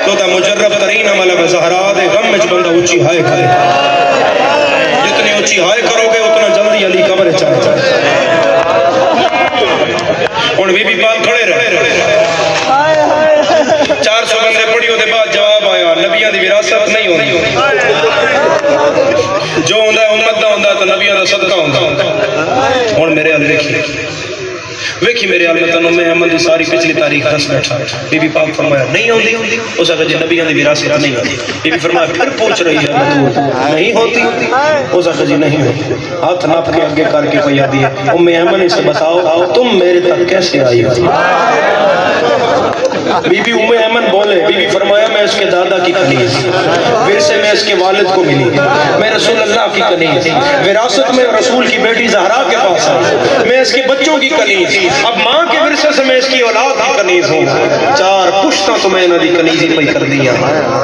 تو دا مجرب ترین عمل ہے زہرا دے غم وچ بندہ اونچی ہائے کرے. جتنی اونچی ہائے کرو گے اتنا جلدی علی قبر چاہے جائے. ہن بی بی پاک کھڑے رہے 400 بندے پڑھی دے بعد جواب آیا نبیاں دی وراثت نہیں ہوندی. جو ہوندا ہے امت دا ہوندا تو نبیاں دا صدقہ ہوندا. ہن میرے ال ویکھی میرے ال تنوں میں احمد دی ساری پچھلی تاریخ دس بیٹھا. بی بی پاک فرمایا نہیں ہوندی. اس آخر جی نبیاں دی وراثت نہیں ہوندی. بی بی فرمایا پھر پوچھ رہی ہے نہیں ہوتی. اس آخر جی نہیں ہوتی. ہاتھ ناپ کے آگے کر کے پیا دیے ام ایمن سے بتاؤ تم میرے تک کیسے آئی ہو. بی بی ام ایمن بولے. بی بی فرمایا میں اس کے دادا کی کنیز ورثے میں اس کے والد کو ملی. میں رسول اللہ کی کنیز وراثت میں رسول کی بیٹی زہرا کے پاس آئی. میں اس کے بچوں کی کنیز اب ماں کے ورثے سے میں اس کی اولاد کی کنیز ہوں. 4 پشتاں تو میں نہ دی کنیزی پہ کر دیا.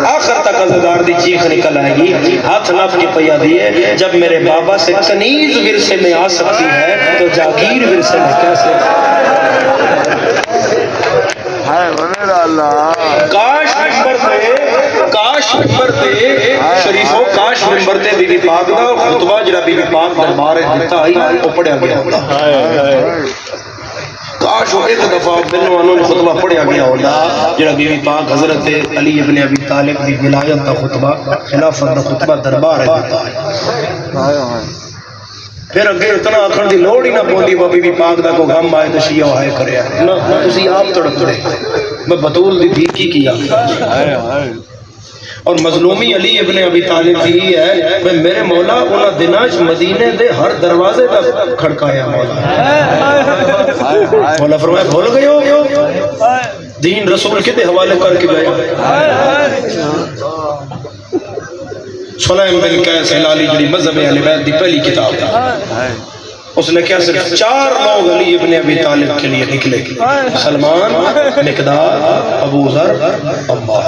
آخر تک عزادار دی چیخ نکل آئے گی ہاتھ ناپ کے پیا دیے جب میرے بابا سے کنیز ورثے میں آ سکتی ہے تو جاگیر ورثے میں کیسے. کاش ممبر تے شریفوں کاش ممبر تے بی بی پاک دا خطبہ جڑا بی بی پاک دربار دیتا آئی وہ پڑھیا گیا ہوتا. کاش وہ ایک دفعہ بنو انہوں نے خطبہ پڑھیا گیا ہوتا جڑا بی بی پاک حضرت علی ابن ابی طالب دی ولایت دا خطبہ خلافت دا خطبہ دربار دیتا ہے. پھر اگے اتنا آخر دی لوڑ ہی نہ پوندی بی بی پاک دا کو غم آئے تو شیعہ ہائے کرے نہ تسی آپ تڑپڑے. میں بطول دی بھی کی کیا اور مظلومی علی ابن ابی طالب دی ہے. میں میرے مولا انہاں دناج مدینے دے ہر دروازے دا کھڑکایا. مولا فرمایا بھول گئے ہو دین رسول کے دے حوالے کر کے گئے. سلیم بن قیس ہلالی جڑی مذہب اہل بیت دی پہلی کتاب ہے. اس نے کیا صرف 4 لوگ علی ابن ابی طالب کے لیے نکلے سلمان مقداد ابو ذر عمار.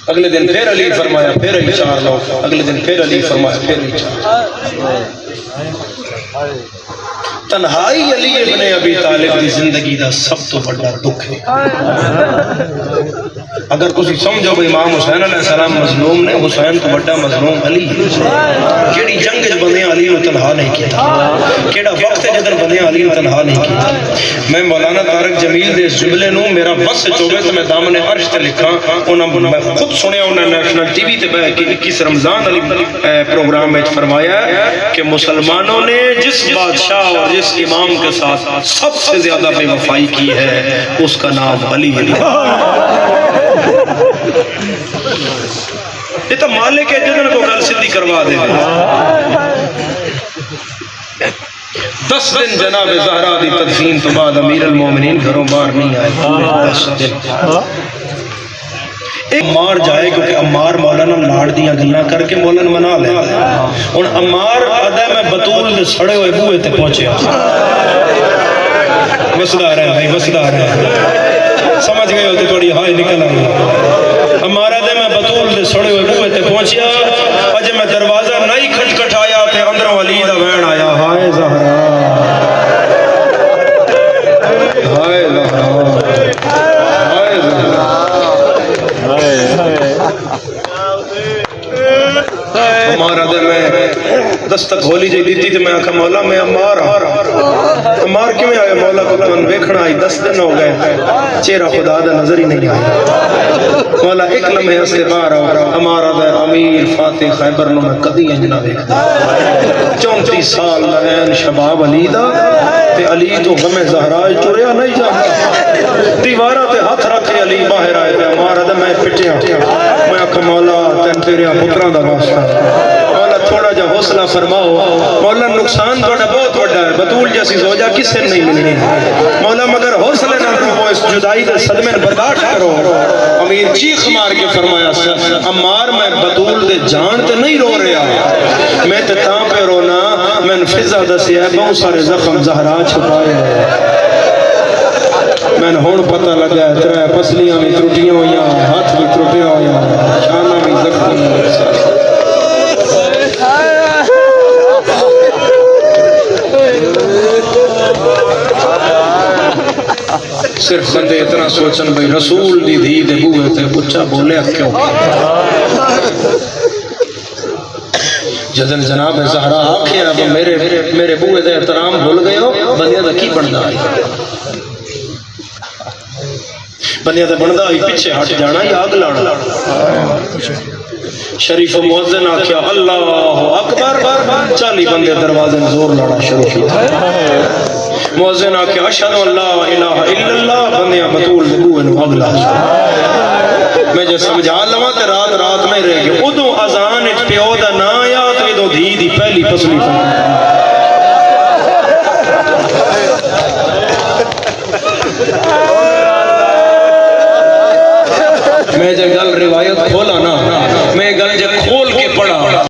اگلے دن پھر علی فرمایا پھر 4 لوگ. اگلے دن پھر علی فرمایا پھر 4. تنہائی علی ابن ابی طالب دی زندگی دا سب تو بڑا دکھ ہے. اگر کسی سمجھو کہ امام حسین علیہ السلام مظلوم نے حسین تو بڑا مظلوم علی. کیڑی جنگ جب بندے علی نے تنہا نہیں کیا تھا. کیڑا وقت ہے جدن بندے علی نے تنہا نہیں کیا تھا. میں مولانا طارق جمیل دے اس جملے نو میرا بس چوبے تو میں دامن عرش تے لکھاں. میں خود سنیا انہوں نے نیشنل ٹی وی تے 21 رمضان علی پروگرام میں فرمایا کہ مسلمانوں نے جس بادشاہ اور جس امام کے ساتھ سب سے زیادہ بے وفائی کی ہے اس کا نام علی ہے. یہ تو مالک ہے جدن کو گل سدھی کروا دے. 10 دن جناب زہرا دی تدفین تو بعد امیر المومنین گھروں باہر نہیں آئے. 10 دن عمار جائے کیونکہ عمار مولانا لاڑ دیا گلنا کر کے مولانا منا لے. اور عمار آدھا میں بطول دے سڑے ہوئے بوئے تے پہنچے. وسدار ہے بھائی وسدار ہے. سمجھ گئے ہوتے تھوڑی ہائی نکل آئی. ہمارا دے میں بطول دے سڑے ہوئے بوئے تے پہنچیا. اجے میں دروازہ نہیں کھٹکھٹایا تے اندروں علی دا وین آیا. ہائے زہرا ہائے زہرا ہائے زہرا. ہمارا دے میں دستک ہولی جی دیتی تھی. میں آکھا مولا میں عمار عمار کیوں آئے مولا کو تمہیں بیکھنا آئی. 10 دن ہو گئے چہرہ خدا دا نظر ہی نہیں آئی. مولا ایک لمحے سے باہر ہمارا دے امیر فاتح خیبر نو میں کدی انجنا دیکھتا. 34 سال لگین شباب علی دا تے علی تو غم زہرا چوریا نہیں جاتا. دیوارہ تے ہاتھ رکھے علی باہر آئے تے ہمارا دے میں پٹیا. میں آکھا مولا تین تیرے پتران دا واسطہ مولا تھوڑا جا حوصلہ فرماؤ. مولا نقصان تھوڑا بہت بڑا ہے. بطول جیسی زوجہ کس سے نہیں ملنی. مولا مگر حوصلے نہ کرو اس جدائی دے صدمے برداشت کرو. امیر چیخ مار کے فرمایا عمار میں بطول دے جان تے نہیں رو رہا. میں تے تاں پہ رونا میں فضا دسی ہے بہت سارے زخم زہرا چھپائے. میں نے ہون پتہ لگا ہے ترے پسلیاں بھی ترٹیاں ہویا ہاتھ بھی ترٹیا ہویا شانہ بھی زخمی. صرف بندے اتنا سوچن بھئی رسول دی دھی دے بوئے تے اچھا بولے کیوں جدن جناب زہرا آکھے اب میرے بوئے دے احترام بھول گئے ہو بندیاں دا کی بندہ آئی بندیاں دا بندہ آئی پیچھے ہٹ جانا یا آگ لانا شریف و مؤذن آکھیا اللہ اکبر 40 بندے دروازے میں زور لڑا شروع کیا مؤذن آکھیا اشہد ان لا الہ الا اللہ بندیاں بطول نبوے نو اگلا میں جو سمجھا لواں تے رات نہیں رہ گئے ادو اذان اچ پیو دا نا آیا تے ادو دھی دی پہلی پسلی میں جو گل روایت کھولا نا میں گل جو